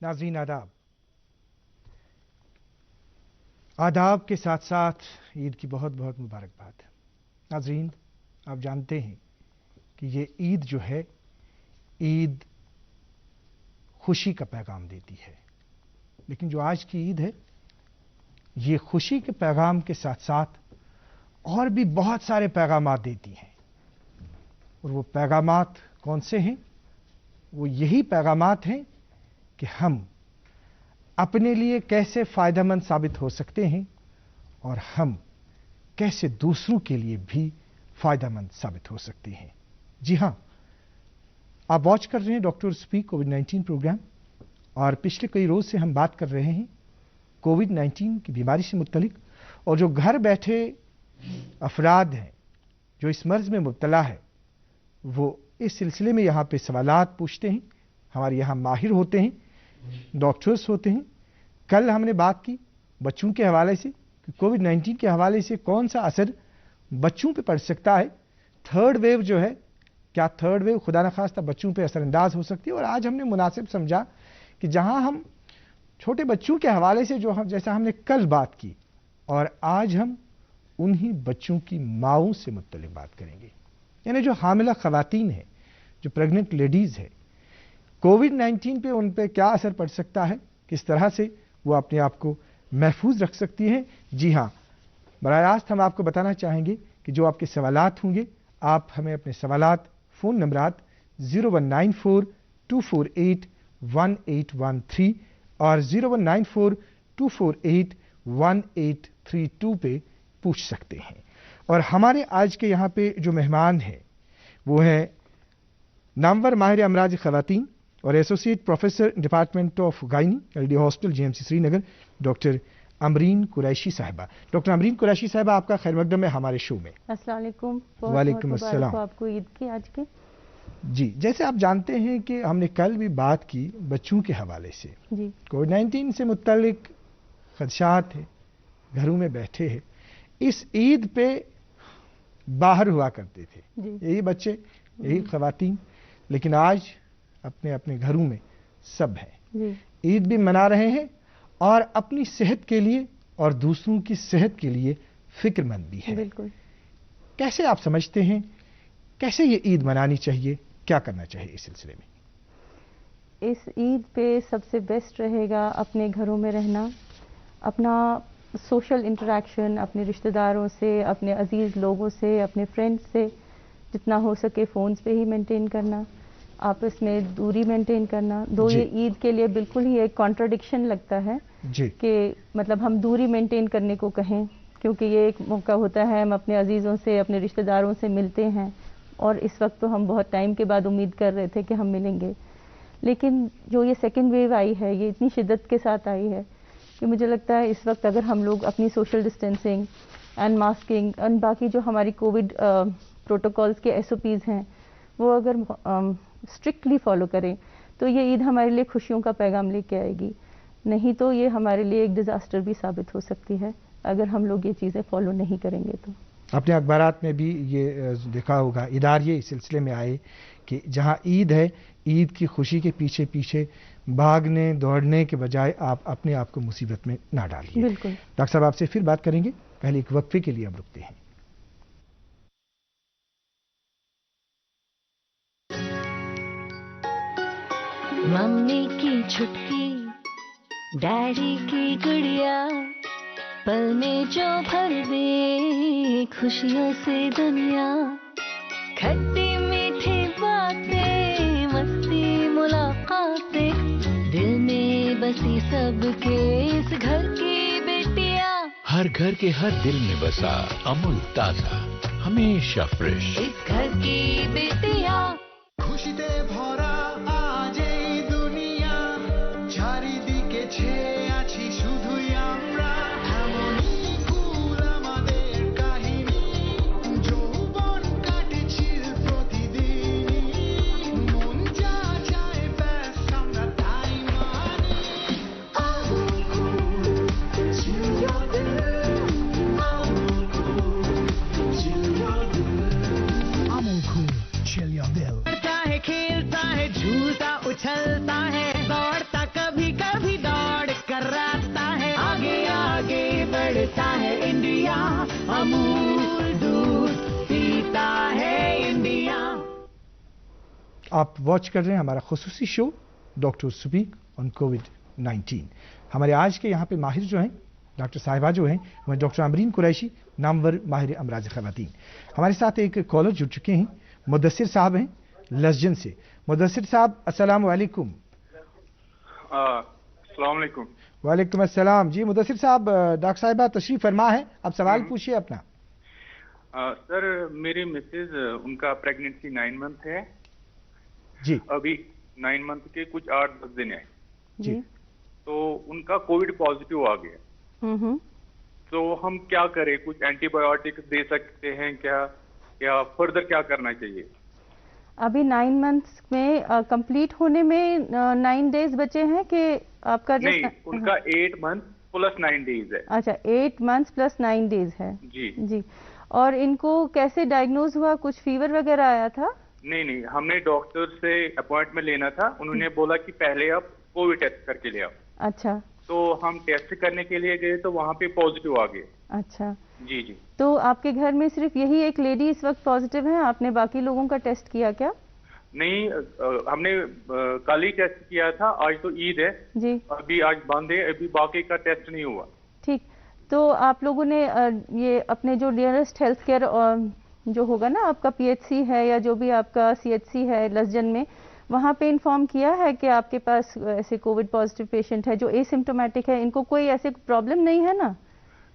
नाज़रीन आदाब। आदाब के साथ साथ ईद की बहुत बहुत मुबारकबाद। नाज़रीन, आप जानते हैं कि ये ईद जो है, ईद खुशी का पैगाम देती है, लेकिन जो आज की ईद है ये खुशी के पैगाम के साथ साथ और भी बहुत सारे पैगामात देती हैं। और वो पैगामात कौन से हैं? वो यही पैगामात हैं कि हम अपने लिए कैसे फ़ायदेमंद साबित हो सकते हैं और हम कैसे दूसरों के लिए भी फ़ायदेमंद साबित हो सकते हैं। जी हाँ, आप वॉच कर रहे हैं डॉक्टर स्पीक कोविड-19 प्रोग्राम, और पिछले कई रोज़ से हम बात कर रहे हैं कोविड-19 की बीमारी से मुत्तलिक, और जो घर बैठे अफराद हैं जो इस मर्ज़ में मुब्तला है, वो इस सिलसिले में यहाँ पे सवालात पूछते हैं। हमारे यहाँ माहिर होते हैं, डॉक्टर्स होते हैं। कल हमने बात की बच्चों के हवाले से कि कोविड-19 के हवाले से कौन सा असर बच्चों पे पड़ सकता है। थर्ड वेव जो है, क्या थर्ड वेव खुदा न खास्ता बच्चों पे असरअंदाज हो सकती है। और आज हमने मुनासिब समझा कि जहां हम छोटे बच्चों के हवाले से जैसा हमने कल बात की, और आज हम उन्हीं बच्चों की माओं से मुत्तलिक बात करेंगे, यानी जो हामिला खवातीन है, जो प्रेग्नेंट लेडीज़ है, कोविड-19 पे उन पे क्या असर पड़ सकता है, किस तरह से वो अपने आप को महफूज रख सकती हैं। जी हाँ, बराह रास्त हम आपको बताना चाहेंगे कि जो आपके सवालात होंगे, आप हमें अपने सवालात फ़ोन नंबरात 0194-248-1813 और 0194-248-1832 पे पूछ सकते हैं। और हमारे आज के यहाँ पे जो मेहमान हैं वो है नामवर माहिर अमराज ख़वातीन और associate professor department of gynae, LD hospital, JMC Srinagar, doctor Amreen Qureshi साहिबा। डॉक्टर अमरीन कुरैशी साहिबा, आपका खैर मकदम है हमारे शो में। अस्सलाम वालेकुम। वालेकुम अस्सलाम। आपको ईद की आज की। जी, जैसे आप जानते हैं कि हमने कल भी बात की बच्चों के हवाले से, जी, कोविड-19 से मुत्तलिक खदशात है, घरों में बैठे हैं, इस ईद पे बाहर हुआ करते थे यही बच्चे, यही खवातीन, लेकिन आज अपने अपने घरों में सब हैं, ईद भी मना रहे हैं और अपनी सेहत के लिए और दूसरों की सेहत के लिए फिक्रमंद भी है। बिल्कुल। कैसे आप समझते हैं, कैसे ये ईद मनानी चाहिए, क्या करना चाहिए इस सिलसिले में? इस ईद पे सबसे बेस्ट रहेगा अपने घरों में रहना, अपना सोशल इंटरेक्शन अपने रिश्तेदारों से, अपने अजीज़ लोगों से, अपने फ्रेंड्स से जितना हो सके फ़ोन्स पे ही मेंटेन करना, आपस में दूरी मेंटेन करना। दो ये ईद के लिए बिल्कुल ही एक कॉन्ट्रडिक्शन लगता है कि मतलब हम दूरी मेंटेन करने को कहें, क्योंकि ये एक मौका होता है हम अपने अजीज़ों से, अपने रिश्तेदारों से मिलते हैं, और इस वक्त तो हम बहुत टाइम के बाद उम्मीद कर रहे थे कि हम मिलेंगे। लेकिन जो ये सेकेंड वेव आई है, ये इतनी शिद्दत के साथ आई है कि मुझे लगता है इस वक्त अगर हम लोग अपनी social distancing and masking and बाकी जो हमारी कोविड प्रोटोकॉल्स के SOPs हैं वो अगर स्ट्रिक्टली फॉलो करें तो ये ईद हमारे लिए खुशियों का पैगाम लेके आएगी। नहीं तो ये हमारे लिए एक डिज़ास्टर भी साबित हो सकती है अगर हम लोग ये चीज़ें फॉलो नहीं करेंगे। तो अपने अखबारात में भी ये देखा होगा, इदारे इस सिलसिले में आए कि जहां ईद है, ईद की खुशी के पीछे पीछे भागने दौड़ने के बजाय आप अपने आप को मुसीबत में ना डालिए। बिल्कुल। डॉक्टर साहब, आपसे फिर बात करेंगे, पहले एक वक्फे के लिए अब रुकते हैं। मम्मी की छुटकी, डैडी की गुड़िया, पल में जो भर दे खुशियों से दुनिया, खट्टी मीठी बातें, मस्ती मुलाकातें, दिल में बसी सबके इस घर की बेटिया, हर घर के हर दिल में बसा अमूल ताजा, हमेशा फ्रेश, इस घर की बेटिया। खुशी दे भरा आज এই দুনিয়া, চারিদিকে ছেয়ে আছি শুধুই আমরা, এমনই কুল আমাদের কাহিনী, যৌবন কাটেছিল প্রতিদিন, মন যা চায় ব্যাস আমরা তাই মানি। আমুল কুল চিল ইয়োর দিল, আমুল কুল চিল ইয়োর দিল, আমুল কুল চিল ইয়োর দিল। खेलता है अमूल दूध पीता है इंडिया। आप वॉच कर रहे हैं हमारा खुसूसी शो डॉक्टर स्पीक ऑन कोविड-19। हमारे आज के यहाँ पे माहिर जो हैं, डॉक्टर साहिबा जो हैं, वो डॉक्टर अमरीन कुरैशी, नामवर माहिर अमराज ख़वातीन। हमारे साथ एक कॉलर जुड़ चुके हैं, मुदस्सिर साहब हैं लसजन से। मुदस्सिर साहब अस्सलाम वालेकुम। अस्सलाम वालेकुम। वालेकुम अस्सलाम। जी मुदस्सिर साहब, डॉक्टर साहिबा तशरीफ फरमा है, अब सवाल पूछिए अपना। सर मेरी मिसेज उनका प्रेगनेंसी 9 मंथ है जी अभी, 9 मंथ के कुछ 8-10 दिन है, जी तो उनका कोविड पॉजिटिव आ गया। तो हम क्या करें, कुछ एंटीबायोटिक दे सकते हैं क्या, या फर्दर क्या करना चाहिए? अभी 9 मंथ्स में कंप्लीट होने में 9 डेज बचे हैं कि आपका नहीं, उनका 8 मंथ प्लस 9 डेज है। अच्छा, 8 मंथ्स प्लस 9 डेज है जी जी। और इनको कैसे डायग्नोज हुआ, कुछ फीवर वगैरह आया था? नहीं, हमने डॉक्टर से अपॉइंटमेंट लेना था, उन्होंने बोला कि पहले आप कोविड टेस्ट करके ले आओ। अच्छा, तो हम टेस्ट करने के लिए गए तो वहाँ पे पॉजिटिव आ गए। अच्छा। जी। तो आपके घर में सिर्फ यही एक लेडी इस वक्त पॉजिटिव है, आपने बाकी लोगों का टेस्ट किया क्या? नहीं, हमने कल ही टेस्ट किया था, आज तो ईद है जी, अभी, आज बंद है, अभी बाकी का टेस्ट नहीं हुआ। ठीक। तो आप लोगों ने ये अपने जो नियरेस्ट हेल्थ केयर जो होगा ना, आपका पीएचसी है या जो भी आपका सीएचसी है लसजन में, वहाँ पे इन्फॉर्म किया है कि आपके पास ऐसे कोविड पॉजिटिव पेशेंट है जो एसिम्टोमेटिक है, इनको कोई ऐसे प्रॉब्लम नहीं है ना?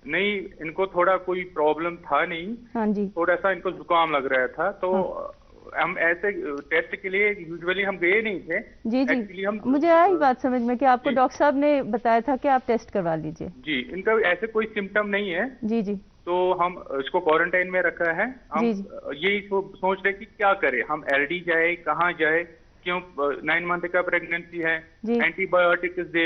नहीं, इनको थोड़ा कोई प्रॉब्लम था नहीं। हाँ जी, थोड़ा सा इनको जुकाम लग रहा था, तो हम ऐसे टेस्ट के लिए यूजुअली हम गए नहीं थे। जी जी। Actually हम मुझे आई बात समझ में कि आपको जी। डॉक्टर साहब ने बताया था कि आप टेस्ट करवा लीजिए। जी, इनका ऐसे कोई सिम्टम नहीं है, जी जी तो हम इसको क्वारंटाइन में रखा है। हम जी, यही सोच रहे कि क्या करें, हम एलडी जाए, कहाँ जाए, क्यों 9 मंथ का प्रेगनेंसी है, जी। एंटीबायोटिक्स दे,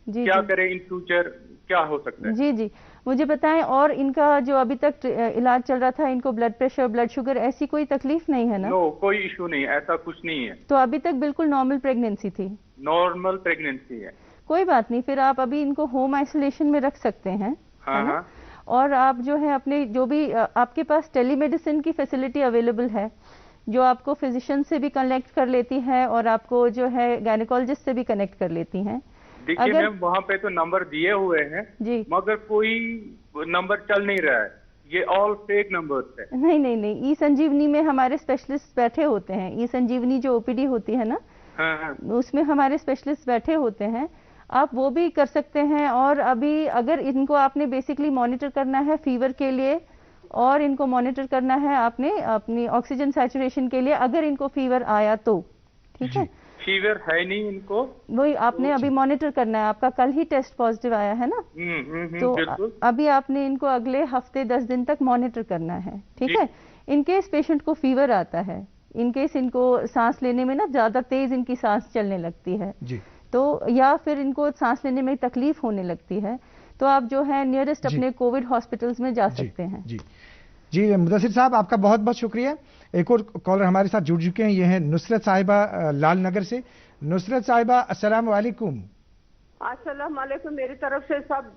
जी क्या जी। करें इन फ्यूचर, क्या हो सकता है? जी जी, मुझे बताएं, और इनका जो अभी तक इलाज चल रहा था, इनको ब्लड प्रेशर, ब्लड शुगर, ऐसी कोई तकलीफ नहीं है ना? नो, कोई इशू नहीं, ऐसा कुछ नहीं है, तो अभी तक बिल्कुल नॉर्मल प्रेगनेंसी थी? नॉर्मल प्रेगनेंसी है। कोई बात नहीं, फिर आप अभी इनको होम आइसोलेशन में रख सकते हैं, हाँ है ना? हाँ और आप जो है अपने जो भी आपके पास टेलीमेडिसिन की फैसिलिटी अवेलेबल है, जो आपको फिजिशियन से भी कनेक्ट कर लेती है और आपको जो है गायनेकोलॉजिस्ट से भी कनेक्ट कर लेती हैं। देखिए अगर- मैम, वहाँ पे तो नंबर दिए हुए हैं, जी, मगर कोई नंबर चल नहीं रहा है, ये ऑल फेक नंबर्स है। नहीं नहीं नहीं, ई संजीवनी में हमारे स्पेशलिस्ट बैठे होते हैं। ई संजीवनी जो ओपीडी होती है ना, हाँ, उसमें हमारे स्पेशलिस्ट बैठे होते हैं, आप वो भी कर सकते हैं। और अभी अगर इनको आपने बेसिकली मॉनिटर करना है फीवर के लिए, और इनको मॉनिटर करना है आपने अपनी ऑक्सीजन सैचुरेशन के लिए, अगर इनको फीवर आया तो ठीक है, फीवर है नहीं इनको। वही आपने अभी मॉनिटर करना है। आपका कल ही टेस्ट पॉजिटिव आया है ना, तो बिल्कुल। अभी आपने इनको अगले हफ्ते 10 दिन तक मॉनिटर करना है, ठीक जी। है। इनकेस पेशेंट को फीवर आता है, इनकेस इनको सांस लेने में ना ज्यादा तेज इनकी सांस चलने लगती है, जी तो या फिर इनको सांस लेने में तकलीफ होने लगती है, तो आप जो है नियरेस्ट जी। अपने कोविड हॉस्पिटल्स में जा जी सकते हैं। जी जी। मुदस्सिर साहब, आपका बहुत बहुत शुक्रिया। एक और कॉलर हमारे साथ जुड़ चुके हैं, ये हैं नुसरत साहिबा लाल नगर से। नुसरत साहिबा अस्सलाम वालेकुम। अस्सलाम वालेकुम। मेरी तरफ से सब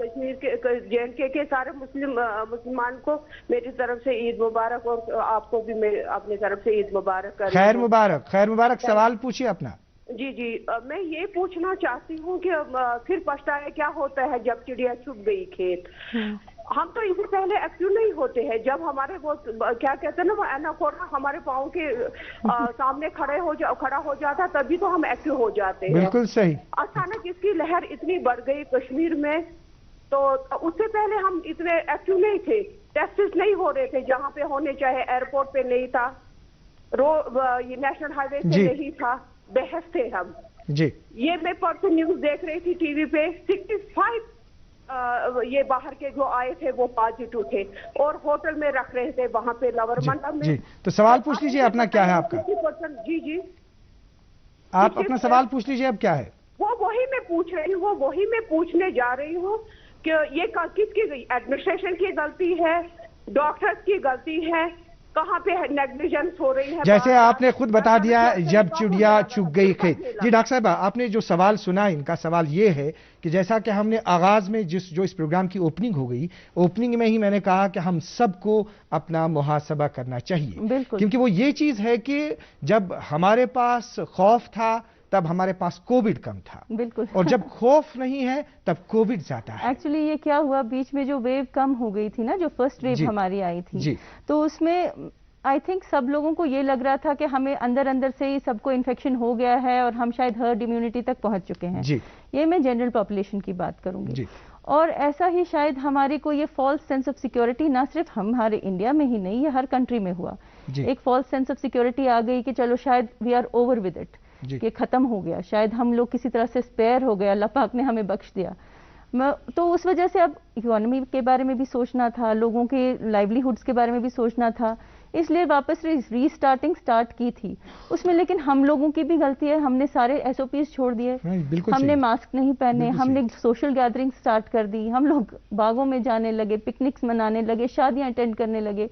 कश्मीर के JNK के सारे मुसलमान को मेरी तरफ से ईद मुबारक, और आपको भी मैं अपनी तरफ से ईद मुबारक कर रही खैर हूँ। मुबारक, खैर मुबारक। सवाल पूछिए अपना। जी जी, मैं ये पूछना चाहती हूँ कि फिर पछताए क्या होता है जब चिड़िया छुप गई खेत। हम तो इससे पहले एक्टिव नहीं होते हैं, जब हमारे वो क्या कहते हैं ना, वो एनाकोंडा हमारे पाँव के सामने खड़ा हो जाता, तभी तो हम एक्टिव हो जाते हैं। बिल्कुल सही। अचानक इसकी लहर इतनी बढ़ गई कश्मीर में, तो उससे पहले हम इतने एक्टिव नहीं थे, टेस्ट नहीं हो रहे थे जहाँ पे होने चाहिए, एयरपोर्ट पे नहीं था, ये नेशनल हाईवे से जी। नहीं था, बेहस थे हम। जी ये मैं परसों न्यूज देख रही थी टीवी पे, 65 ये बाहर के जो आए थे वो पॉजिटिव थे, और होटल में रख रहे थे वहाँ पे लवरमंडा में। जी, तो सवाल पूछ लीजिए अपना, क्या है आपका? 50%। जी जी, आप अपना सवाल पूछ लीजिए, अब क्या है? वो वही मैं पूछ रही हूँ, वही मैं पूछने जा रही हूँ कि ये किसकी एडमिनिस्ट्रेशन की गलती है, डॉक्टर्स की गलती है, कहाँ पे नेग्लिजेंस हो रही है। जैसे बार-बार। आपने खुद बता दिया मतलब जब बहुत चिड़िया ज्यादा चुग गई खेत। दिक्कत जी डॉक्टर साहब, आपने जो सवाल सुना, इनका सवाल ये है कि जैसा कि हमने आगाज में जो इस प्रोग्राम की ओपनिंग हो गई, ओपनिंग में ही मैंने कहा कि हम सबको अपना मुहासबा करना चाहिए, बिल्कुल। क्योंकि वो ये चीज है कि जब हमारे पास खौफ था तब हमारे पास कोविड कम था, बिल्कुल। और जब खौफ नहीं है तब कोविड ज्यादा है। एक्चुअली ये क्या हुआ, बीच में जो वेव कम हो गई थी ना, जो फर्स्ट जी। वेव हमारी आई थी, जी। तो उसमें आई थिंक सब लोगों को ये लग रहा था कि हमें अंदर अंदर से ही सबको इन्फेक्शन हो गया है और हम शायद हर्ड इम्यूनिटी तक पहुंच चुके हैं। जी। ये मैं जनरल पॉपुलेशन की बात करूंगी। जी। और ऐसा ही शायद हमारे को ये फॉल्स सेंस ऑफ सिक्योरिटी ना सिर्फ हमारे इंडिया में ही नहीं, ये हर कंट्री में हुआ। जी। एक फॉल्स सेंस ऑफ सिक्योरिटी आ गई कि चलो शायद we are over with it, जी। कि खत्म हो गया, शायद हम लोग किसी तरह से स्पेयर हो गया, अल्लाह पाक ने हमें बख्श दिया। तो उस वजह से अब इकोनॉमी के बारे में भी सोचना था, लोगों के लाइवलीहुड्स के बारे में भी सोचना था, इसलिए वापस रीस्टार्टिंग स्टार्ट की थी उसमें। लेकिन हम लोगों की भी गलती है, हमने सारे एसओपीज छोड़ दिए, बिल्कुल हमने सही। मास्क नहीं पहने, बिल्कुल हमने सोशल गैदरिंग स्टार्ट कर दी, हम लोग बागों में जाने लगे, पिकनिक्स मनाने लगे, शादियां अटेंड करने लगे।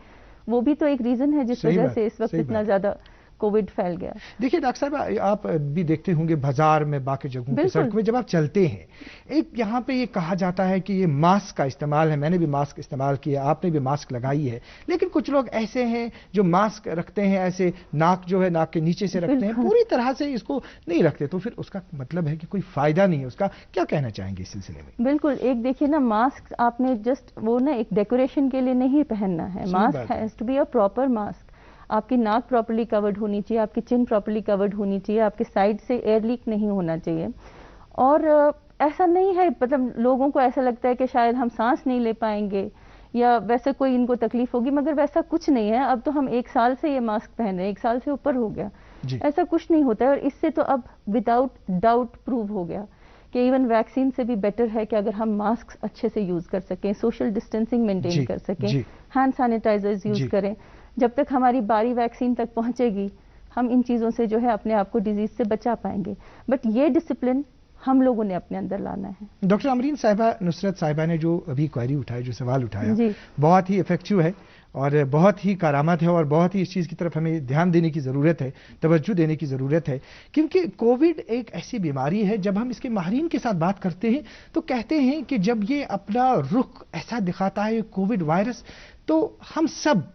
वो भी तो एक रीजन है जिस सही वजह बात, से इस वक्त सही इतना बात। ज्यादा कोविड फैल गया। देखिए डॉक्टर साहब, आप भी देखते होंगे बाजार में, बाकी जगहों पे, बिल्कुल। सड़क में जब आप चलते हैं, एक यहाँ पे ये कहा जाता है कि ये मास्क का इस्तेमाल है, मैंने भी मास्क इस्तेमाल किया, आपने भी मास्क लगाई है, लेकिन कुछ लोग ऐसे हैं जो मास्क रखते हैं ऐसे, नाक जो है नाक के नीचे से रखते हैं, बिल्कुल। पूरी तरह से इसको नहीं रखते, तो फिर उसका मतलब है कि कोई फायदा नहीं है उसका। क्या कहना चाहेंगे इस सिलसिले में? बिल्कुल। एक देखिए ना, मास्क आपने जस्ट वो ना एक डेकोरेशन के लिए नहीं पहनना है, सही मास्क बात है। Has to be a proper mask. आपकी नाक प्रॉपर्ली कवर्ड होनी चाहिए, आपकी चिन प्रॉपर्ली कवर्ड होनी चाहिए, आपके साइड से एयर लीक नहीं होना चाहिए। और ऐसा नहीं है, मतलब लोगों को ऐसा लगता है कि शायद हम सांस नहीं ले पाएंगे या वैसे कोई इनको तकलीफ होगी, मगर वैसा कुछ नहीं है। अब तो हम 1 साल से ये मास्क पहन रहे हैं, 1 साल से ऊपर हो गया, जी। ऐसा कुछ नहीं होता है। और इससे तो अब विदाउट डाउट प्रूव हो गया कि इवन वैक्सीन से भी बेटर है कि अगर हम मास्क अच्छे से यूज कर सकें, सोशल डिस्टेंसिंग जी, मेंटेन कर सकें, जी। हैंड सैनिटाइजर्स यूज जी। करें। जब तक हमारी बारी वैक्सीन तक पहुंचेगी, हम इन चीज़ों से जो है अपने आप को डिजीज से बचा पाएंगे। बट ये डिसिप्लिन हम लोगों ने अपने अंदर लाना है। डॉक्टर अमरीन साहिबा, नुसरत साहिबा ने जो अभी क्वेरी उठाई, जो सवाल उठाया, जी। बहुत ही इफेक्टिव है और बहुत ही कारामत है, और बहुत ही इस चीज़ की तरफ हमें ध्यान देने की ज़रूरत है, तवज्जो देने की ज़रूरत है, क्योंकि कोविड एक ऐसी बीमारी है, जब हम इसके माहिरीन के साथ बात करते हैं तो कहते हैं कि जब ये अपना रुख ऐसा दिखाता है कोविड वायरस, तो हम सब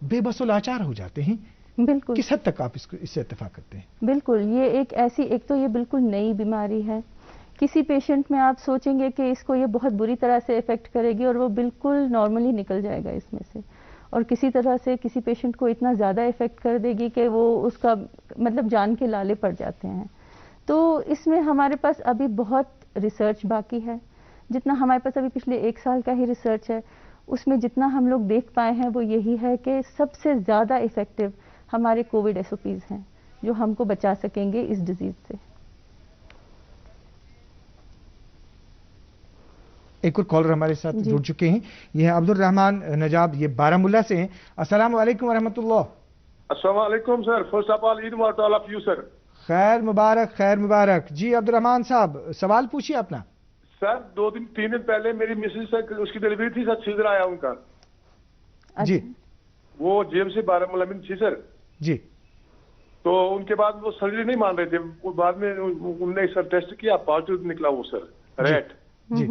बेबस और लाचार हो जाते हैं। बिल्कुल किस हद तक आप इससे इत्तेफाक करते हैं? बिल्कुल। ये एक ऐसी, एक तो ये बिल्कुल नई बीमारी है। किसी पेशेंट में आप सोचेंगे कि इसको ये बहुत बुरी तरह से इफेक्ट करेगी और वो बिल्कुल नॉर्मली निकल जाएगा इसमें से, और किसी तरह से किसी पेशेंट को इतना ज़्यादा इफेक्ट कर देगी कि वो उसका मतलब जान के लाले पड़ जाते हैं। तो इसमें हमारे पास अभी बहुत रिसर्च बाकी है। जितना हमारे पास अभी पिछले 1 साल का ही रिसर्च है, उसमें जितना हम लोग देख पाए हैं वो यही है कि सबसे ज़्यादा इफेक्टिव हमारे कोविड एसओपीज हैं जो हमको बचा सकेंगे इस डिजीज से। एक और कॉलर हमारे साथ जुड़ चुके हैं, ये है अब्दुल रहमान नजाब, ये बारामुल्ला से हैं। अस्सलाम वालेकुम वरहमतुल्लाह। अस्सलाम वालेकुम sir, first of all Eid मुबारक to all of you sir. खैर मुबारक, खैर मुबारक। जी अब्दुल रहमान साहब, सवाल पूछिए अपना। सर 2-3 दिन पहले मेरी मिसेज सर उसकी डिलीवरी थी सर, सीजर आया उनका। जी। वो जेएमसी बारामूला में थी सर। जी। तो उनके बाद वो सर्जरी नहीं मान रहे थे, वो बाद में उनने सर टेस्ट किया, पॉजिटिव निकला वो सर, रेट। जी।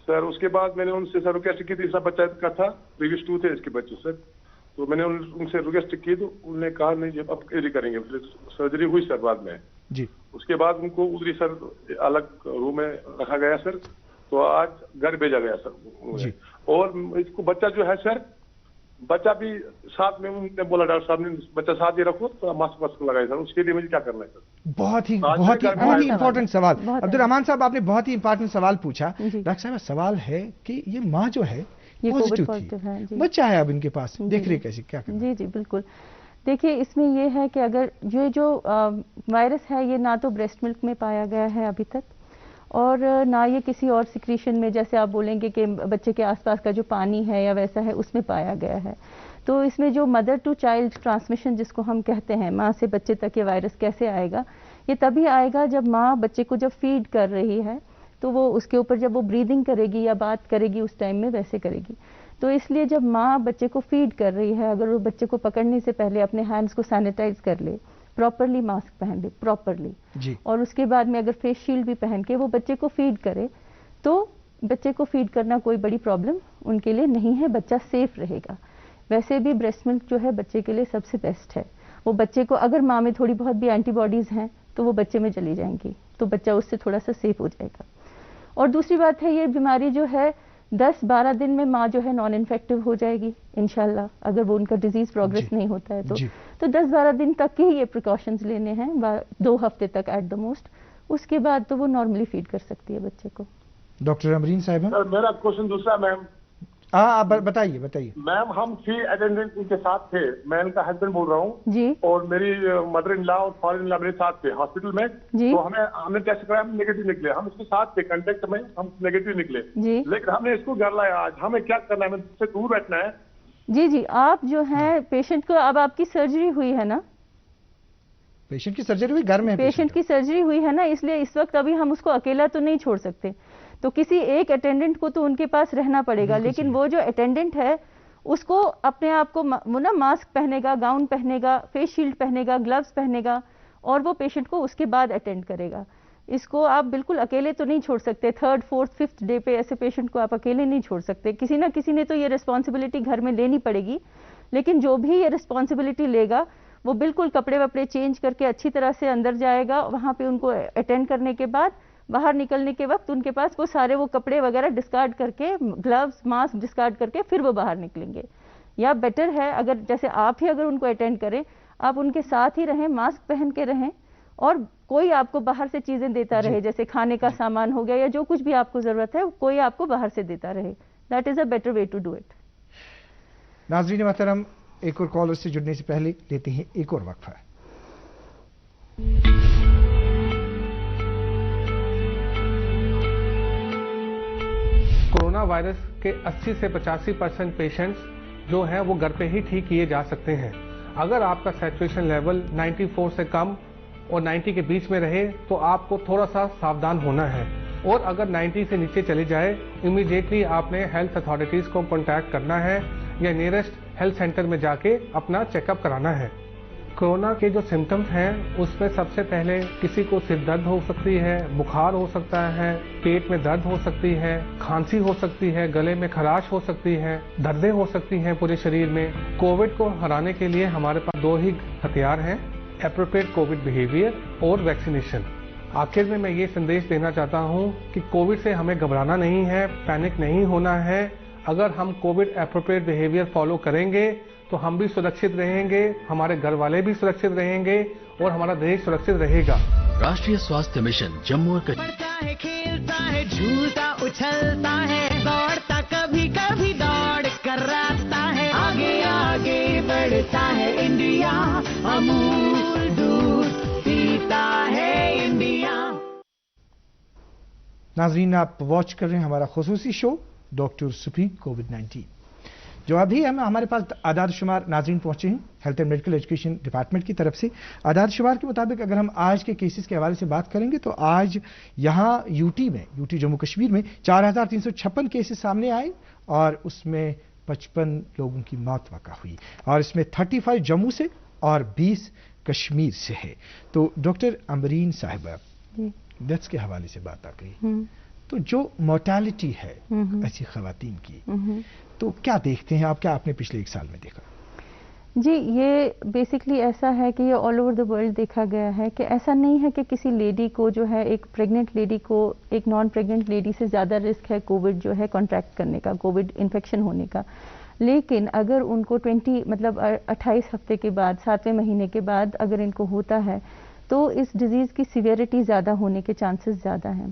सर उसके बाद मैंने उनसे सर रिक्वेस्ट की, तीसरा बच्चा का था, प्रीवियस 2 थे इसके बच्चे सर। तो मैंने उनसे रिक्वेस्ट की तो उन्होंने कहा नहीं जब अब एरी करेंगे, फिर सर्जरी हुई सर बाद में। जी। उसके बाद उनको उधरी सर अलग रूम में रखा गया सर, तो आज घर भेजा गया सर। जी। और इसको बच्चा जो है सर, बच्चा भी साथ में, उन्होंने बोला डॉक्टर साहब ने बच्चा साथ ही रखो तो मास्क वास्क लगाए सर, उसके लिए मुझे क्या करना है सर? बहुत ही आज इंपॉर्टेंट सवाल बहुत अब्दुल रहमान साहब, आपने बहुत ही इंपॉर्टेंट सवाल पूछा। जी। डॉक्टर साहब सवाल है कि ये माँ जो है ये पॉजिटिव कोविड थी, है जी। बच्चा है अब इनके पास, जी। देख रहे कैसे क्या करना? जी जी बिल्कुल। देखिए इसमें ये है कि अगर ये जो वायरस है ये ना तो ब्रेस्ट मिल्क में पाया गया है अभी तक, और ना ये किसी और सिक्रीशन में, जैसे आप बोलेंगे कि बच्चे के आसपास का जो पानी है या वैसा है उसमें पाया गया है। तो इसमें जो मदर टू चाइल्ड ट्रांसमिशन जिसको हम कहते हैं, माँ से बच्चे तक ये वायरस कैसे आएगा, ये तभी आएगा जब माँ बच्चे को जब फीड कर रही है तो वो उसके ऊपर जब वो ब्रीदिंग करेगी या बात करेगी उस टाइम में वैसे करेगी। تو اس لیے جب ماں بچے کو فیڈ کر رہی ہے، اگر وہ بچے کو پکڑنے سے پہلے اپنے ہینڈز کو سینیٹائز کر لے، پراپرلی ماسک پہن لے پراپرلی، اور اس کے بعد میں اگر فیس شیلڈ بھی پہن کے وہ بچے کو فیڈ کرے، تو بچے کو فیڈ کرنا کوئی بڑی پرابلم ان کے لیے نہیں ہے، بچہ سیف رہے گا. ویسے بھی بریسٹ ملک جو ہے بچے کے لیے سب سے بیسٹ ہے. وہ بچے کو اگر ماں میں تھوڑی بہت بھی اینٹی باڈیز ہیں تو وہ بچے میں چلی جائیں گی، تو بچہ اس سے تھوڑا سا سیف ہو جائے گا. اور دوسری بات ہے، یہ بیماری جو ہے 10-12 دن میں ماں جو ہے نان انفیکٹو ہو جائے گی انشاءاللہ، اگر وہ ان کا ڈیزیز پروگریس نہیں ہوتا ہے تو 10-12 دن تک ہی یہ پریکاشنز لینے ہیں، 2 ہفتے تک ایٹ دا موسٹ. اس کے بعد تو وہ نارملی فیڈ کر سکتی ہے بچے کو. ڈاکٹر امرین صاحبہ، میرا کوشچن دوسرا میم. آپ بتائیے. میم ہم 3 اٹینڈنٹ ان کے ساتھ تھے، میں ان کا ہسبینڈ بول رہا ہوں جی، اور میری مدر ان لا اور فادر ان لا میرے ساتھ تھے ہاسپٹل میں. تو ہم نے ٹیسٹ کرایا، ہم نیگیٹو نکلے. ہم اس کے ساتھ تھے کنٹیکٹ میں، ہم نیگیٹو نکلے. لیکن ہم نے اس کو گھر لایا. آج ہمیں کیا کرنا ہے؟ ہمیں اس سے دور بیٹھنا ہے. جی آپ جو ہیں پیشنٹ کو، اب آپ کی سرجری ہوئی ہے نا، پیشنٹ کی سرجری ہوئی گھر میں، پیشنٹ کی سرجری ہوئی ہے نا، اس لیے اس وقت ابھی ہم اس کو اکیلا تو نہیں چھوڑ سکتے، تو کسی ایک اٹینڈنٹ کو تو ان کے پاس رہنا پڑے گا. لیکن وہ جو اٹینڈنٹ ہے اس کو اپنے آپ کو نا ماسک پہنے گا، گاؤن پہنے گا، فیس شیلڈ پہنے گا، گلوز پہنے گا، اور وہ پیشنٹ کو اس کے بعد اٹینڈ کرے گا. اس کو آپ بالکل اکیلے تو نہیں چھوڑ سکتے. 3rd 4th 5th ڈے پہ ایسے پیشنٹ کو آپ اکیلے نہیں چھوڑ سکتے. کسی نہ کسی نے تو یہ رسپانسبلٹی گھر میں لینی پڑے گی. لیکن جو بھی یہ رسپانسبلٹی لے گا وہ بالکل کپڑے وپڑے چینج کر کے اچھی طرح سے اندر جائے گا. وہاں پہ ان کو اٹینڈ کرنے کے بعد باہر نکلنے کے وقت ان کے پاس وہ سارے وہ کپڑے وغیرہ ڈسکارڈ کر کے، گلوز ماسک ڈسکارڈ کر کے پھر وہ باہر نکلیں گے. یا بیٹر ہے اگر جیسے آپ ہی اگر ان کو اٹینڈ کریں، آپ ان کے ساتھ ہی رہیں، ماسک پہن کے رہیں، اور کوئی آپ کو باہر سے چیزیں دیتا رہے، جیسے کھانے کا سامان ہو گیا یا جو کچھ بھی آپ کو ضرورت ہے، کوئی آپ کو باہر سے دیتا رہے. That is a better way to do it. ناظرین محترم، ایک اور کالر سے جڑنے سے پہلے لیتے ہیں ایک اور وقفہ. کورونا وائرس کے 80 سے 85% پیشنٹس جو ہیں وہ گھر پہ ہی ٹھیک کیے جا سکتے ہیں. اگر آپ کا سیچوریشن لیول 94 سے کم اور 90 کے بیچ میں رہے تو آپ کو تھوڑا سا ساودھان ہونا ہے، اور اگر 90 سے نیچے چلی جائے امیڈیٹلی آپ نے ہیلتھ اتھارٹیز کو کانٹیکٹ کرنا ہے یا نیئرسٹ ہیلتھ سینٹر میں جا کے اپنا چیک اپ کرانا ہے. کورونا کے جو سمٹمز ہیں اس میں سب سے پہلے کسی کو سر درد ہو سکتی ہے، بخار ہو سکتا ہے، پیٹ میں درد ہو سکتی ہے، کھانسی ہو سکتی ہے، گلے میں خراش ہو سکتی ہے، دردیں ہو سکتی ہیں پورے شریر میں. کووڈ کو ہرانے کے لیے ہمارے پاس 2 ہی ہتھیار ہیں، اپروپریٹ کووڈ بیہیویئر اور ویکسینیشن. آخر میں میں یہ سندیش دینا چاہتا ہوں کہ کووڈ سے ہمیں گھبرانا نہیں ہے، پینک نہیں ہونا ہے. اگر ہم کووڈ اپروپریٹ بیہیویئر فالو کریں گے تو ہم بھی سرکشت رہیں گے، ہمارے گھر والے بھی سرکشت رہیں گے اور ہمارا دیش سرکشت رہے گا. راشٹریہ سواستھ مشن جموں اور کشمیر. پڑھتا ہے، کھیلتا ہے، جھولتا اچھلتا ہے، دوڑتا کبھی کبھی دوڑ کر رہتا ہے، آگے آگے بڑھتا ہے انڈیا، امول دودھ پیتا ہے انڈیا. ناظرین، آپ واچ کر رہے ہیں ہمارا خصوصی شو ڈاکٹر سپیک کووڈ-19. جو ابھی ہمارے پاس اعداد شمار ناظرین پہنچے ہیں health and medical education department کی طرف سے. اعداد شمار کے مطابق اگر ہم آج کے کیسز کے حوالے سے بات کریں گے تو آج یہاں یوٹی جموں کشمیر میں 4356 کیسز سامنے آئے اور اس میں 55 لوگوں کی موت واقع ہوئی، اور اس میں 35 جموں سے اور 20 کشمیر سے ہے. تو ڈاکٹر امرین صاحبہ، ڈیتھس کے حوالے سے بات آ گئی، تو جو مورٹیلٹی ہے ایسی خواتین کی، تو کیا دیکھتے ہیں آپ؟ کیا آپ نے پچھلے 1 سال میں دیکھا؟ جی، یہ بیسکلی ایسا ہے کہ یہ آل اوور دا ورلڈ دیکھا گیا ہے کہ ایسا نہیں ہے کہ کسی لیڈی کو جو ہے، ایک پریگننٹ لیڈی کو ایک نان پریگننٹ لیڈی سے زیادہ رسک ہے کووڈ جو ہے کانٹریکٹ کرنے کا، کووڈ انفیکشن ہونے کا. لیکن اگر ان کو 28 ہفتے کے بعد، 7ویں مہینے کے بعد اگر ان کو ہوتا ہے تو اس ڈیزیز کی سیویرٹی زیادہ ہونے کے چانسز زیادہ ہیں.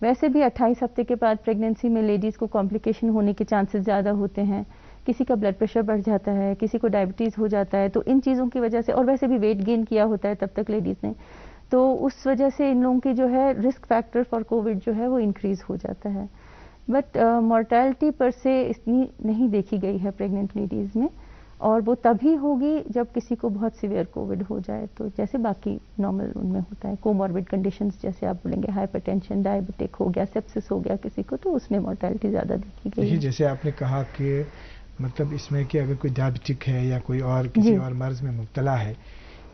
ویسے بھی 28 ہفتے کے بعد پریگننسی میں لیڈیز کو کمپلیکیشن ہونے کے چانسز زیادہ ہوتے ہیں. کسی کا بلڈ پریشر بڑھ جاتا ہے، کسی کو ڈائبٹیز ہو جاتا ہے، تو ان چیزوں کی وجہ سے، اور ویسے بھی ویٹ گین کیا ہوتا ہے تب تک لیڈیز نے، تو اس وجہ سے ان لوگوں کی جو ہے رسک فیکٹر فار کووڈ جو ہے وہ انکریز ہو جاتا ہے. بٹ مورٹیلٹی پر سے اتنی نہیں دیکھی گئی ہے پریگننٹ لیڈیز میں. اور وہ تبھی ہوگی جب کسی کو بہت سیویئر کووڈ ہو جائے. تو جیسے باقی نارمل ان میں ہوتا ہے کوموربڈ کنڈیشنز, جیسے آپ بولیں گے ہائپر ٹینشن, ڈائبٹک ہو گیا, سیپسس ہو گیا کسی کو, تو اس میں مورٹیلٹی زیادہ دیکھی گئی. جیسے آپ نے کہا کہ مطلب اس میں کہ اگر کوئی ڈائبٹک ہے یا کوئی اور کسی اور مرض میں مبتلا ہے,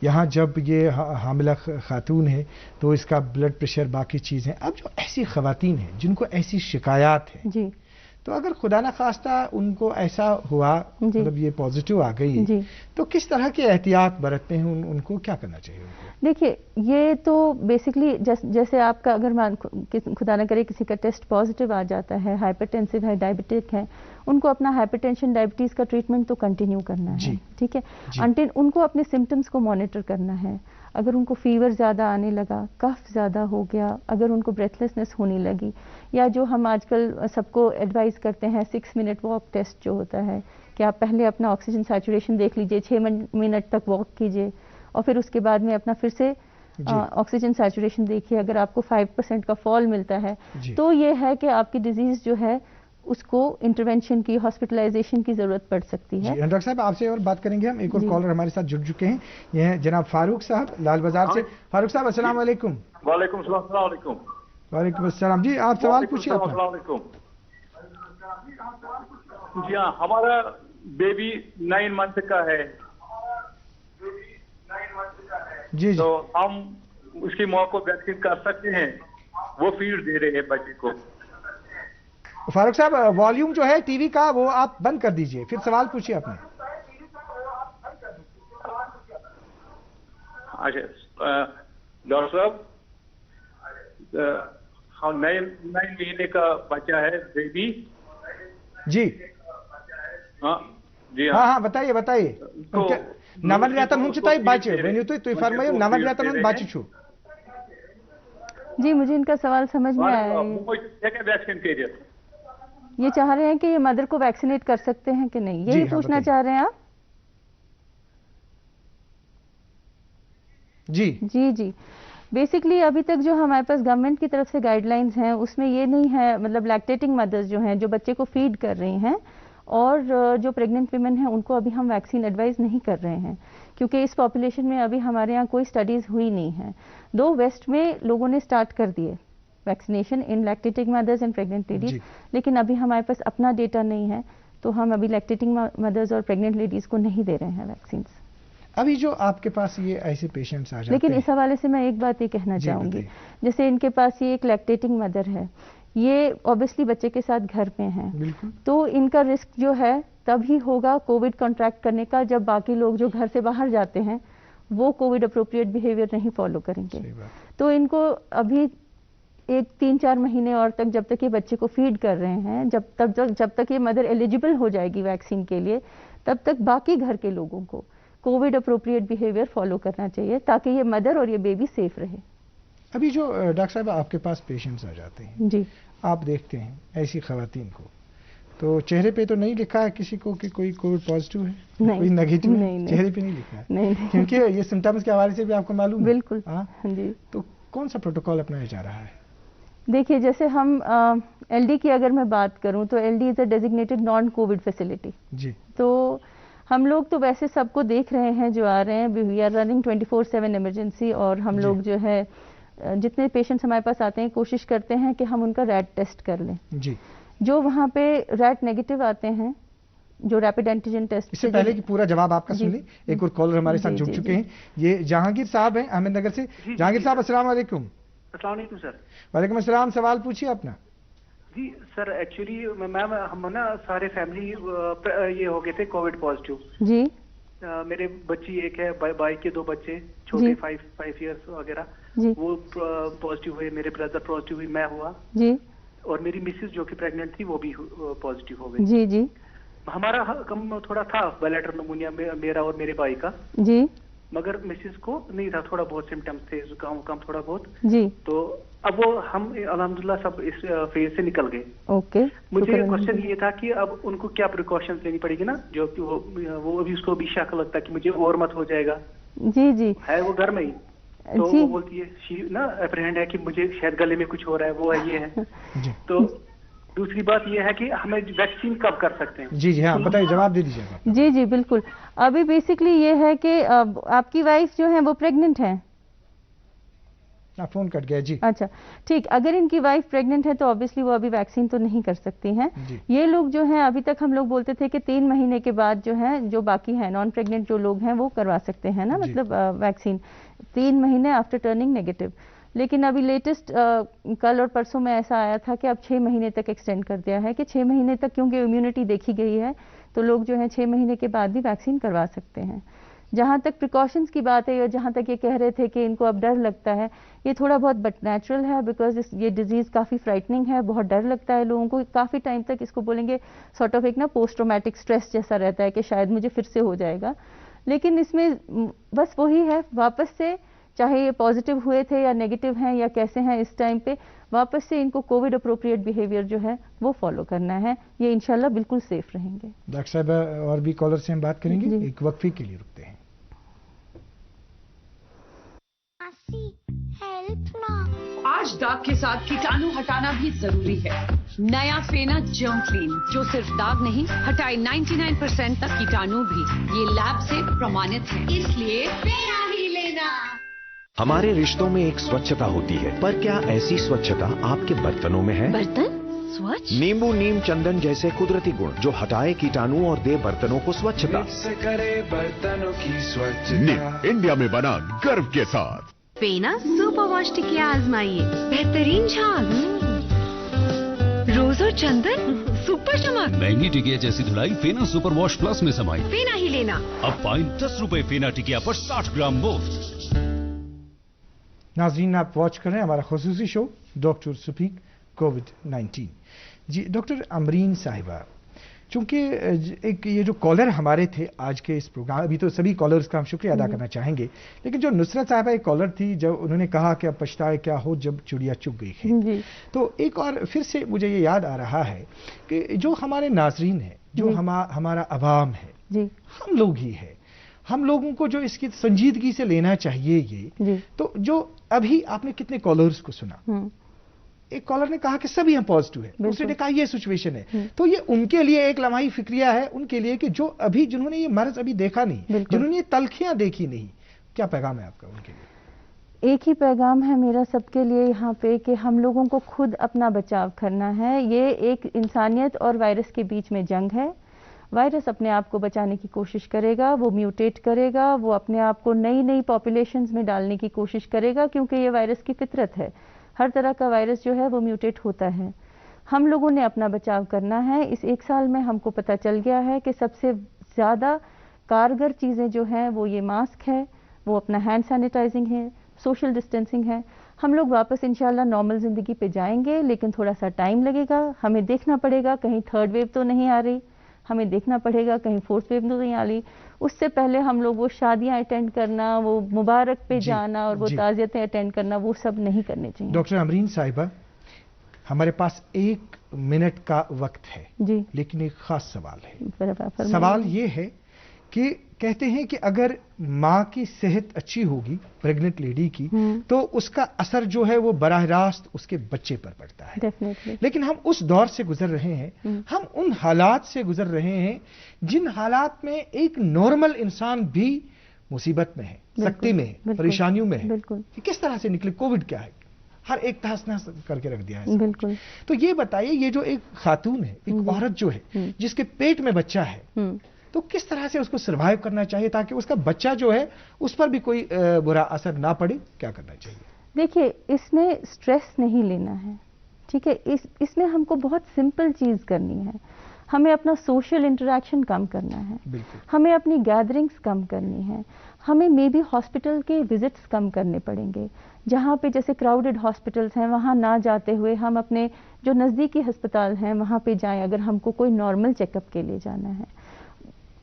یہاں جب یہ حاملہ خاتون ہے تو اس کا بلڈ پریشر باقی چیزیں, اب جو ایسی خواتین ہیں جن کو ایسی شکایات ہیں, جی, تو اگر خدا نخواستہ ان کو ایسا ہوا, مطلب یہ پازیٹیو آ گئی, تو کس طرح کے احتیاط برتتے ہیں, ان کو کیا کرنا چاہیے ان کو؟ دیکھیے یہ تو بیسکلی جیسے آپ کا اگر خدا نہ کرے کسی کا ٹیسٹ پازیٹیو آ جاتا ہے, ہائپر ٹینسو ہے, ڈائبٹک ہے, ان کو اپنا ہائپر ٹینشن ڈائبٹیز کا ٹریٹمنٹ تو کنٹینیو کرنا ہے, ٹھیک ہے, انٹل ان کو اپنے سمٹمز کو مانیٹر کرنا ہے. اگر ان کو فیور زیادہ آنے لگا, کف زیادہ ہو گیا, اگر ان کو بریتھ لیسنس ہونے لگی, یا جو ہم آج کل سب کو ایڈوائز کرتے ہیں 6 منٹ واک ٹیسٹ جو ہوتا ہے کہ آپ پہلے اپنا آکسیجن سیچوریشن دیکھ لیجئے, 6 منٹ تک واک کیجئے, اور پھر اس کے بعد میں اپنا پھر سے آکسیجن سیچوریشن دیکھیے. اگر آپ کو 5% کا فال ملتا ہے تو یہ ہے کہ آپ کی ڈیزیز جو ہے اس کو انٹروینشن کی, ہاسپٹلائزیشن کی ضرورت پڑ سکتی ہے. ڈاکٹر صاحب آپ سے اور بات کریں گے ہم. ایک اور کالر ہمارے ساتھ جڑ چکے ہیں, یہ ہیں جناب فاروق صاحب لال بازار سے. فاروق صاحب السلام علیکم. وعلیکم السلام. السلام علیکم. وعلیکم السلام. جی آپ سوال پوچھیے. السلام علیکم. جی ہاں, ہمارا بیبی 9 منتھ کا ہے. جی تو ہم اس کی ماں کو ویکسین کر سکتے ہیں, وہ فیڈ دے رہے ہیں بچے کو. فاروق صاحب والیوم جو ہے ٹی وی کا وہ آپ بند کر دیجئے, پھر سوال پوچھیے اپنے. اچھا ڈاکٹر صاحب, 9 مہینے کا بچہ ہے بیبی. جی ہاں جی ہاں بتائیے بتائیے. 9 ریتن ہوں تھی بچہ ونیو تھی فرمائیو 9 ریتن ہوں بچہ چھو. جی مجھے ان کا سوال سمجھ میں آیا. یہ چاہ رہے ہیں کہ یہ مدر کو ویکسینیٹ کر سکتے ہیں کہ نہیں, یہی پوچھنا چاہ رہے ہیں آپ؟ جی جی جی بیسکلی ابھی تک جو ہمارے پاس گورنمنٹ کی طرف سے گائیڈ لائنز ہیں اس میں یہ نہیں ہے, مطلب لیکٹیٹنگ مدرز جو ہیں جو بچے کو فیڈ کر رہی ہیں اور جو پریگننٹ ویمن ہیں ان کو ابھی ہم ویکسین ایڈوائز نہیں کر رہے ہیں, کیونکہ اس پاپولیشن میں ابھی ہمارے یہاں کوئی سٹڈیز ہوئی نہیں ہیں. دو ویسٹ میں لوگوں نے سٹارٹ کر دیے vaccination in lactating mothers and pregnant ladies, لیکن ابھی ہمارے پاس اپنا ڈیٹا نہیں ہے, تو ہم ابھی لیکٹیٹنگ مدرز اور پریگننٹ لیڈیز کو نہیں دے رہے ہیں ویکسینز. ابھی جو آپ کے پاس یہ ایسے پیشنٹس آ جاتے ہیں, لیکن اس حوالے سے میں ایک بات یہ کہنا چاہوں گی, جیسے ان کے پاس یہ ایک لیکٹیٹنگ مدر ہے, یہ اوبیسلی بچے کے ساتھ گھر پہ ہیں, تو ان کا رسک جو ہے تب ہی ہوگا کووڈ کانٹریکٹ کرنے کا جب باقی لوگ جو گھر سے باہر جاتے ہیں وہ کووڈ اپروپریٹ بیہیویئر نہیں فالو کریں گے. تو ان کو ابھی 3-4 مہینے اور تک جب تک یہ بچے کو فیڈ کر رہے ہیں, جب تک یہ مدر ایلیجیبل ہو جائے گی ویکسین کے لیے, تب تک باقی گھر کے لوگوں کو کووڈ اپروپریٹ بیہیویئر فالو کرنا چاہیے تاکہ یہ مدر اور یہ بیبی سیف رہے. ابھی جو ڈاکٹر صاحب آپ کے پاس پیشنٹس آ جاتے ہیں, جی آپ دیکھتے ہیں ایسی خواتین کو, تو چہرے پہ تو نہیں لکھا ہے کسی کو کہ کوئی کووڈ پازیٹیو ہے, کوئی نیگیٹو ہے, چہرے پہ نہیں لکھا ہے, کیونکہ یہ سمٹمز کے حوالے سے بھی آپ کو معلوم ہے. بالکل جی. تو کون سا پروٹوکول اپنایا جا رہا ہے؟ دیکھیے جیسے ہم ایل ڈی کی اگر میں بات کروں تو L D is a designated non COVID facility. جی تو ہم لوگ تو ویسے سب کو دیکھ رہے ہیں جو آ رہے ہیں, وی آر رننگ 24/7 ایمرجنسی, اور ہم لوگ جو ہے جتنے پیشنٹس ہمارے پاس آتے ہیں کوشش کرتے ہیں کہ ہم ان کا ریٹ ٹیسٹ کر لیں. جی جو وہاں پہ ریٹ نیگیٹو آتے ہیں, جو ریپڈ اینٹیجن ٹیسٹ, اس سے پہلے کہ پورا جواب آپ کا سن لیں, ایک اور کالر ہمارے ساتھ جڑ چکے ہیں, یہ جہانگیر صاحب ہیں احمد نگر سے. جہانگیر صاحب السلام علیکم. السلام علیکم سر. وعلیکم السلام, سوال پوچھیے اپنا. جی سر ایکچولی میم ہم نا سارے فیملی یہ ہو گئے تھے کووڈ پازیٹیو. جی میرے بچی ایک ہے, بائی کے 2 بچے چھوٹے 5 ایئرس وغیرہ, وہ پازیٹیو ہوئے, میرے بردر پازیٹیو ہوئی, میں ہوا جی, اور میری مسز جو کہ پریگننٹ تھی وہ بھی پازیٹیو ہو گئی. جی جی ہمارا کم تھوڑا تھا بلیڈر نمونیا میرا اور میرے بھائی کا. جی مگر مسز کو نہیں تھا, تھوڑا بہت سمٹمس تھے, زکام وکام تھوڑا بہت. جی تو اب وہ ہم الحمدللہ سب اس فیز سے نکل گئے. اوکے. مجھے کوشچن یہ تھا کہ اب ان کو کیا پریکاشنز لینی پڑے گی نا, جو کہ وہ ابھی اس کو بھی شک لگتا ہے کہ مجھے اور مت ہو جائے گا. جی جی ہے وہ گھر میں ہی, تو وہ بولتی ہے نا اپریہینڈ ہے کہ مجھے شاید گلے میں کچھ ہو رہا ہے, وہ ہے یہ ہے. تو दूसरी बात ये है कि हमें वैक्सीन कब कर सकते हैं? जी हाँ, बताइए, जवाब दे दीजिएगा। जी बिल्कुल। अभी बेसिकली ये है कि आपकी वाइफ जो है वो प्रेग्नेंट है। फोन कट गया जी। अच्छा ठीक, अगर इनकी वाइफ प्रेग्नेंट है तो ऑब्वियसली वो अभी वैक्सीन तो नहीं कर सकती हैं। ये लोग जो हैं, अभी तक हम लोग बोलते थे कि 3 महीने के बाद जो है, जो बाकी हैं नॉन प्रेग्नेंट जो लोग हैं वो करवा सकते हैं ना, मतलब वैक्सीन 3 महीने आफ्टर टर्निंग नेगेटिव। लेकिन अभी लेटेस्ट कल और परसों में ऐसा आया था कि अब 6 महीने तक एक्सटेंड कर दिया है कि 6 महीने तक, क्योंकि इम्यूनिटी देखी गई है तो लोग जो है 6 महीने के बाद भी वैक्सीन करवा सकते हैं। जहाँ तक प्रिकॉशंस की बात है, और जहाँ तक ये कह रहे थे कि इनको अब डर लगता है, ये थोड़ा बहुत बट नेचुरल है, बिकॉज ये डिजीज़ काफ़ी फ्राइटनिंग है, बहुत डर लगता है लोगों को, काफ़ी टाइम तक इसको बोलेंगे सॉर्ट ऑफ एक ना पोस्ट ट्रॉमेटिक स्ट्रेस जैसा रहता है कि शायद मुझे फिर से हो जाएगा। लेकिन इसमें बस वही है, वापस से चाहे ये पॉजिटिव हुए थे या नेगेटिव हैं या कैसे हैं, इस टाइम पे वापस से इनको कोविड अप्रोप्रिएट बिहेवियर जो है वो फॉलो करना है, ये इंशाल्लाह बिल्कुल सेफ रहेंगे। डॉक्टर साहब, और भी कॉलर से हम बात करेंगे, एक वक्फे के लिए रुकते हैं। आज दाग के साथ कीटाणु हटाना भी जरूरी है। नया फेना जर्म क्लीन, जो सिर्फ दाग नहीं हटाए 99% तक कीटाणु भी। ये लैब से प्रमाणित है, इसलिए फेना ही लेना। हमारे रिश्तों में एक स्वच्छता होती है, पर क्या ऐसी स्वच्छता आपके बर्तनों में है? बर्तन स्वच्छ? नींबू नीम चंदन जैसे कुदरती गुण जो हटाए कीटाणु और दे बर्तनों को स्वच्छता। करे बर्तनों की स्वच्छता। इंडिया में बना गर्व के साथ। फेना सुपर वॉश टिकिया आजमाइए, बेहतरीन झाग, रोज और चंदन सुपर चमक। महंगी टिकिया जैसी धुलाई फेना सुपर वॉश प्लस में समाई। फेना ही लेना। अब पाएं 10 रुपए फेना टिकिया पर 60 ग्राम मुफ्त। नाज़रीन, आप वॉच कर रहे हैं हमारा खुसूसी शो डॉक्टर स्पीक कोविड-19। जी डॉक्टर अमरीन साहिबा, चूंकि एक ये जो कॉलर हमारे थे आज के इस प्रोग्राम, अभी तो सभी कॉलर्स का हम शुक्रिया अदा करना चाहेंगे, लेकिन जो नुसरत साहिबा एक कॉलर थी, जब उन्होंने कहा कि अब पछताए क्या हो जब चिड़िया चुग गई खेत, तो एक और फिर से मुझे ये याद आ रहा है कि जो हमारे नाजरीन है, जो हमारा अवाम है, हम लोग ही है, हम लोगों को जो इसकी संजीदगी से लेना चाहिए ये। तो जो अभी आपने कितने कॉलर्स को सुना, एक कॉलर ने कहा कि सभी हम पॉजिटिव है, दूसरे ने कहा ये सिचुएशन है, तो ये उनके लिए एक लम्हाई फिक्रिया है, उनके लिए कि जो अभी जिन्होंने ये मर्ज अभी देखा नहीं, जिन्होंने ये तलखियां देखी नहीं, क्या पैगाम है आपका उनके लिए? एक ही पैगाम है मेरा सबके लिए यहाँ पे कि हम लोगों को खुद अपना बचाव करना है। ये एक इंसानियत और वायरस के बीच में जंग है। वायरस अपने आप को बचाने की कोशिश करेगा, वो म्यूटेट करेगा, वो अपने आप को नई नई पॉपुलेशंस में डालने की कोशिश करेगा, क्योंकि ये वायरस की फितरत है। हर तरह का वायरस जो है वो म्यूटेट होता है। हम लोगों ने अपना बचाव करना है। इस 1 साल में हमको पता चल गया है कि सबसे ज़्यादा कारगर चीज़ें जो हैं वो ये मास्क है, वो अपना हैंड सैनिटाइजिंग है, सोशल डिस्टेंसिंग है। हम लोग वापस इंशाल्लाह नॉर्मल ज़िंदगी पे जाएंगे, लेकिन थोड़ा सा टाइम लगेगा। हमें देखना पड़ेगा कहीं 3rd वेव तो नहीं आ रही, हमें देखना पड़ेगा कहीं 4th वेव तो नहीं आ रही। उससे पहले हम लोग वो शादियां अटेंड करना, वो मुबारक पे जाना और वो ताज़ियतें अटेंड करना, वो सब नहीं करने चाहिए। डॉक्टर अमरीन साहिबा, हमारे पास 1 मिनट का वक्त है जी, लेकिन एक खास सवाल है। सवाल ये है कि कहते हैं कि अगर माँ की सेहत अच्छी होगी, प्रेग्नेंट लेडी की, तो उसका असर जो है वो बराह रास्त उसके बच्चे पर पड़ता है। Definitely. लेकिन हम उस दौर से गुजर रहे हैं, हम उन हालात से गुजर रहे हैं जिन हालात में एक नॉर्मल इंसान भी मुसीबत में है, सख्ती में है, परेशानियों में है। किस तरह से निकले? कोविड क्या है, हर एक तहस नहस करके रख दिया है। बिल्कुल। तो ये बताइए, ये जो एक खातून है, एक औरत जो है जिसके पेट में बच्चा है, तो किस तरह से उसको सर्वाइव करना चाहिए ताकि उसका बच्चा जो है उस पर भी कोई बुरा असर ना पड़े? क्या करना चाहिए? देखिए, इसमें स्ट्रेस नहीं लेना है, ठीक है। इसमें हमको बहुत सिंपल चीज़ करनी है। हमें अपना सोशल इंटरेक्शन कम करना है, हमें अपनी गैदरिंग्स कम करनी है, हमें मे बी हॉस्पिटल के विजिट्स कम करने पड़ेंगे। जहाँ पे जैसे क्राउडेड हॉस्पिटल्स हैं वहाँ ना जाते हुए हम अपने जो नज़दीकी अस्पताल हैं वहाँ पे जाएं, अगर हमको कोई नॉर्मल चेकअप के लिए जाना है।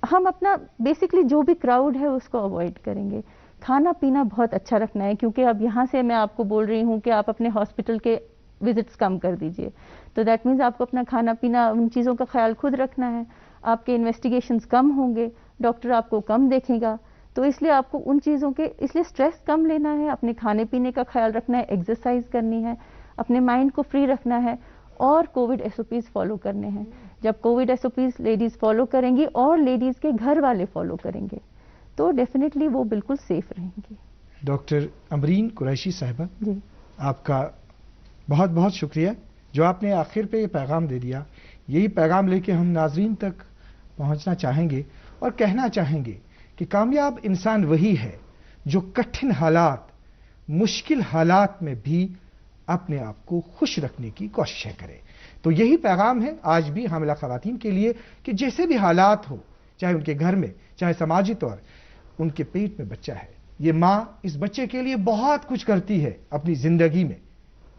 हम अपना बेसिकली जो भी क्राउड है उसको अवॉइड करेंगे। खाना पीना बहुत अच्छा रखना है, क्योंकि अब यहाँ से मैं आपको बोल रही हूँ कि आप अपने हॉस्पिटल के विजिट्स कम कर दीजिए, तो दैट मीन्स आपको अपना खाना पीना, उन चीज़ों का ख्याल खुद रखना है। आपके इन्वेस्टिगेशंस कम होंगे, डॉक्टर आपको कम देखेगा, तो इसलिए आपको उन चीज़ों के, इसलिए स्ट्रेस कम लेना है, अपने खाने पीने का ख्याल रखना है, एक्सरसाइज करनी है, अपने माइंड को फ्री रखना है, اور کووڈ SOPs فالو کرنے ہیں. جب کووڈ SOPs لیڈیز فالو کریں گی اور لیڈیز کے گھر والے فالو کریں گے تو ڈیفینیٹلی وہ بالکل سیف رہیں گی. ڈاکٹر امرین قریشی صاحبہ، جی آپ کا بہت بہت شکریہ جو آپ نے آخر پہ یہ پیغام دے دیا. یہی پیغام لے کے ہم ناظرین تک پہنچنا چاہیں گے اور کہنا چاہیں گے کہ کامیاب انسان وہی ہے جو کٹھن حالات، مشکل حالات میں بھی اپنے آپ کو خوش رکھنے کی کوششیں کرے. تو یہی پیغام ہے آج بھی حاملہ خواتین کے لیے کہ جیسے بھی حالات ہو، چاہے ان کے گھر میں، چاہے سماجی طور، ان کے پیٹ میں بچہ ہے. یہ ماں اس بچے کے لیے بہت کچھ کرتی ہے اپنی زندگی میں،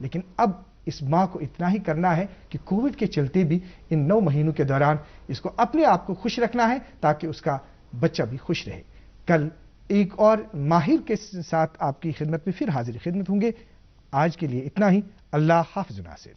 لیکن اب اس ماں کو اتنا ہی کرنا ہے کہ کووڈ کے چلتے بھی ان 9 مہینوں کے دوران اس کو اپنے آپ کو خوش رکھنا ہے تاکہ اس کا بچہ بھی خوش رہے. کل ایک اور ماہر کے ساتھ آپ کی خدمت میں پھر حاضر خدمت ہوں گے. آج کے لیے اتنا ہی. اللہ حافظ ناصر.